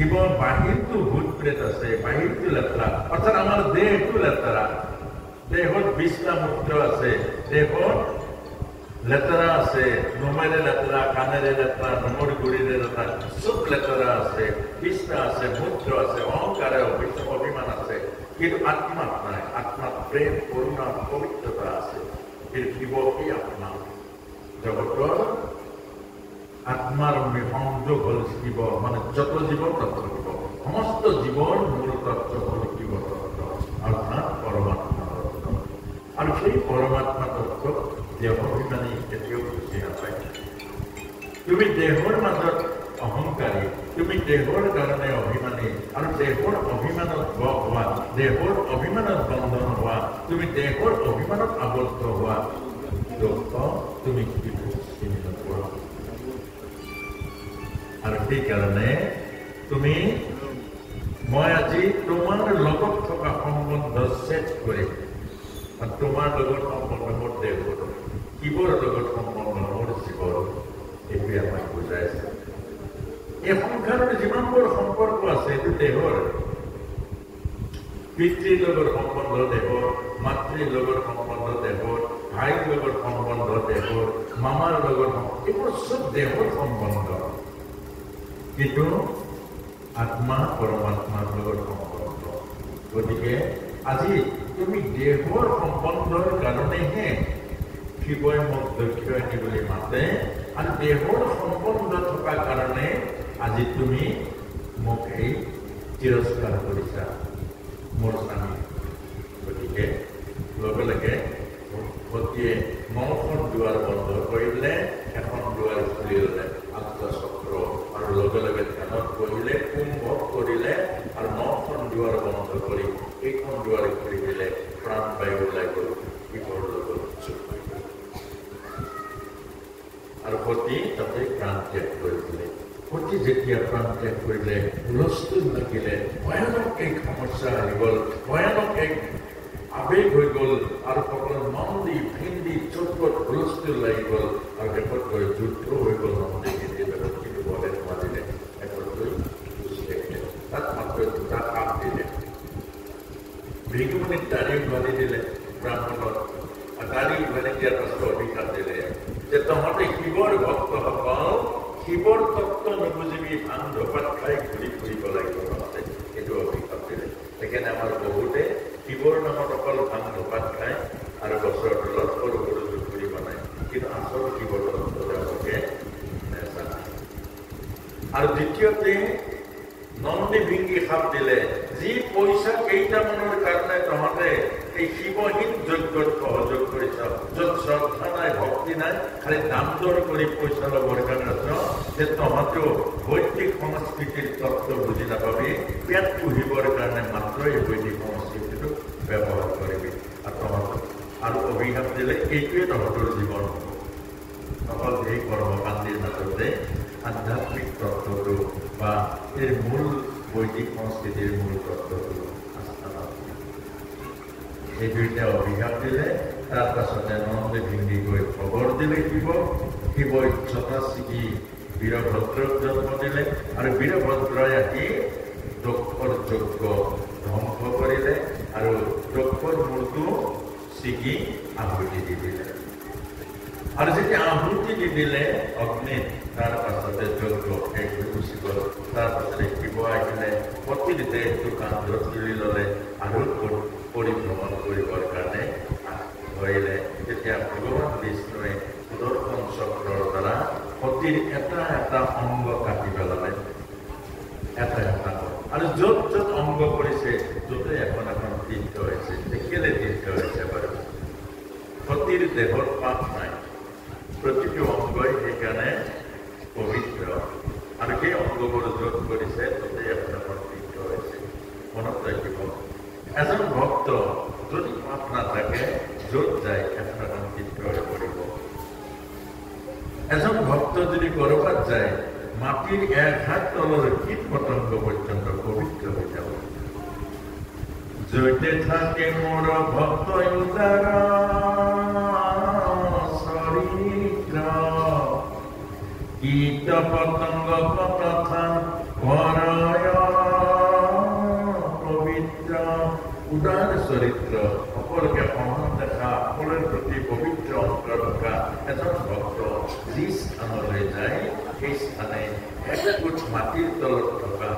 শিৱ বাহিৰটো ভূত প্ৰেত আছে, বাহিৰটো লেতেৰা, অৰ্থাৎ আমাৰ দেহটো লেতেৰা। দেহত 20টা মূত্ৰ আছে, দেহত লেতেৰা আছে, নোমেৰে লেতেৰা, কাণেৰে লেতেৰা, নোমৰ গুৰিৰে লেতেৰা, চব লেতেৰা আছে, 20টা আছে, মূত্ৰ আছে, অহংকাৰে অভিমান আছে, কিন্তু আত্মাত নাই। আত্মাত প্ৰেম, কৰুণা, পবিত্ৰতা আছে। কিন্তু শিৱ কি আত্মা, জগতৰ আত্মাৰ সংযোগ হল শিৱ, মানে যত জীৱ তত শিৱ, সমস্ত জীৱৰ মূল তত্ত্ব হল শিৱ তত্ত্ব, অৰ্থাৎ পৰমাত্মা তত্ত্ব। আৰু সেই পৰমাত্মা তত্ত্বক দেহ অভিমানী কেতিয়াও বুজি নাপায়। তুমি দেহৰ মাজত অহংকাৰী, তুমি দেহৰ কাৰণে অভিমানী, আৰু দেহৰ অভিমানত হোৱা, দেহৰ অভিমানত বন্ধন হোৱা, তুমি দেহৰ অভিমানত আবদ্ধ হোৱা দুঃখ তুমি চিনি নপৰা। আৰু সেইকাৰণে তুমি মই আজি তোমাৰ লগত থকা সম্বন্ধ ছেট কৰিম, আৰু তোমাৰ লগত সম্বন্ধ মোৰ দেহৰ, শিৱৰ লগত সম্বন্ধ মোৰ জীৱৰ, এইটোৱে আমাক বুজাইছে। এই সংসাৰৰ যিমানবোৰ সম্পৰ্ক আছে এইটো দেহৰ। পিতৃৰ লগত সম্বন্ধ দেহৰ, মাতৃৰ লগত সম্বন্ধ দেহৰ, ভাইৰ লগত সম্বন্ধ দেহৰ, মামাৰ লগত, এইবোৰ চব দেহৰ সম্বন্ধ। কিন্তু আত্মা পৰমাত্মাৰ লগত সম্বন্ধ। গতিকে আজি তুমি দেহৰ সম্বন্ধৰ কাৰণেহে শিৱই মোক দক্ষিণী বুলি মাতে, আৰু দেহৰ সম্বন্ধ থকা কাৰণে আজি তুমি মোক এই তিৰস্কাৰ কৰিছা মোৰ স্বামী। গতিকে লগে লগে সতীয়ে 9খন দুৱাৰ বন্ধ কৰিলে, এখন দুৱাৰ খুলি ললে আত্মচক্ৰ, আৰু লগে লগে ধ্যানত কৰিলে, কুম্ভক কৰিলে, আৰু 9খন দুৱাৰ বন্ধ কৰি এইখন দুৱাৰ খুলি দিলে, প্ৰাণবায়ু ওলাই গল, শিৱৰ লগত যোগ হৈ গল। আৰু সতী তাতে প্ৰাণ ত্যাগ কৰি দিলে। সতী যেতিয়া প্ৰাণ ত্যাগ কৰিলে, হুলস্থুল লাগিলে, ভয়ানক এক সমস্যা আহি গল, ভয়ানক এক আবেগ হৈ গল, আৰু সকলো নন্দী ভিন্দি চৌকত হুলস্থুল লাগি গল, আৰু শেষত গৈ যুদ্ধ হৈ গল। নন্দী ভিন্দি কিন্তু বলে নোৱাৰিলে, শেষত গৈ গুচি আহিলে। তাত মাত্ৰ 2টা কাম দিলে। ভিক্ষুমণিক দাড়ি উঘালি দিলে ব্ৰাহ্মণক, দাড়ি উঘালি দিয়াৰ পাছত অভিশাপ দিলে যে তহঁতে শিৱৰ ভক্তসকল, শিৱৰ তত্ত্ব নুবুজিবি, ভাং ধপাত খাই ঘূৰি ফুৰিব লাগিব তহঁতে, এইটো অভিশাপ দিলে। সেইকাৰণে আমাৰ বহুতে শিৱৰ নামত অকল ভাং ধপাত খায় আৰু গছৰ তলত সৰু সৰু জুপুৰি বনায়, কিন্তু আচল শিৱৰ তত্ত্ব তেওঁলোকে নেজানে। আৰু দ্বিতীয়তে নন্দী ভিংগি সাপ দিলে, যি পইচা কেইটামানৰ কাৰণে তহঁতে এই শিৱহীন যজ্ঞত সহযোগ কৰিছ, য'ত শ্ৰদ্ধা নাই, ভক্তি নাই, খালি দাম দৰ কৰি পইচা ল'বৰ কাৰণে আছ, যে তহঁতেও বৈদিক সংস্কৃতিৰ তত্ত্ব বুজি নাপাবি, পেট পুহিবৰ কাৰণে মাত্ৰ এই বৈদিক সংস্কৃতিটো ব্যৱহাৰ কৰিবি। আৰু তহঁতক আৰু অভিশাপ দিলে এইটোৱে তহঁতৰ জীৱন হ'ব। অকল এই কৰ্মকাণ্ডিৰ মাজতে আধ্যাত্মিক তত্ত্বটো বা এই মূল বৈদিক সংস্কৃতিৰ মূল তত্ত্বটো এই দুইটা অভিশাপ দিলে। তাৰ পাছতে নন্দী ভিন্দি গৈ খবৰ দিলে শিৱই যথাশীঘ্ৰে বীৰভদ্ৰক জন্ম দিলে, আৰু বীৰভদ্ৰই আহি দক্ষৰ যজ্ঞ ধ্বংস কৰিলে, আৰু দক্ষৰ মূৰটো ছিগি আহুতি দি দিলে। আৰু যেতিয়া আহুতি দি দিলে অগ্নিত, তাৰ পাছতে যজ্ঞ শেষ হৈ গুচি গল। তাৰ পাছতে শিৱ আহিলে, সতীৰ দেহটো কান্ধত তুলি ললে, আৰু পৰিভ্ৰমণ কৰিবৰ কাৰণে ধৰিলে। তেতিয়া ভগৱান বিষ্ণুৱে সুদৰ্শন চক্ৰৰ দ্বাৰা সতীৰ এটা এটা অংগ কাটি পেলালে, এটা এটা। আৰু য'ত য'ত অংগ কৰিছে, য'তে এখন এখন তীৰ্থ হৈছে। কেলে তীৰ্থ হৈছে বাৰু? সতীৰ দেহত পাপ নাই, প্ৰতিটো অংগই সেইকাৰণে পবিত্ৰ, আৰু সেই অংগবোৰ য'ত কৰিছে তাতে এখন এখন তীৰ্থ হৈছে। মনত ৰাখিব, এজন ভক্ত যদি পাপ নাথাকে, য'ত যায় এখন এখন তীৰ্থ হৈ পৰিব। এজন ভক্ত যদি কৰবাত যায়, মাটিৰ 1 হাত তলৰ কীট পতংগ পৰ্যন্ত পবিত্ৰ হৈ যাব। য'তে থাকে মোৰ ভক্ত উদাৰ চৰিত্ৰ, কীট পতংগ কথা কৰয় উদাৰ চৰিত্ৰ, সকলোকে সমান দেখা, সকলোৰে প্ৰতি পবিত্ৰ অন্তৰ থকা এজন ভক্ত যি স্থানলৈ যায় সেই স্থানে একোট মাটিৰ তলত থকা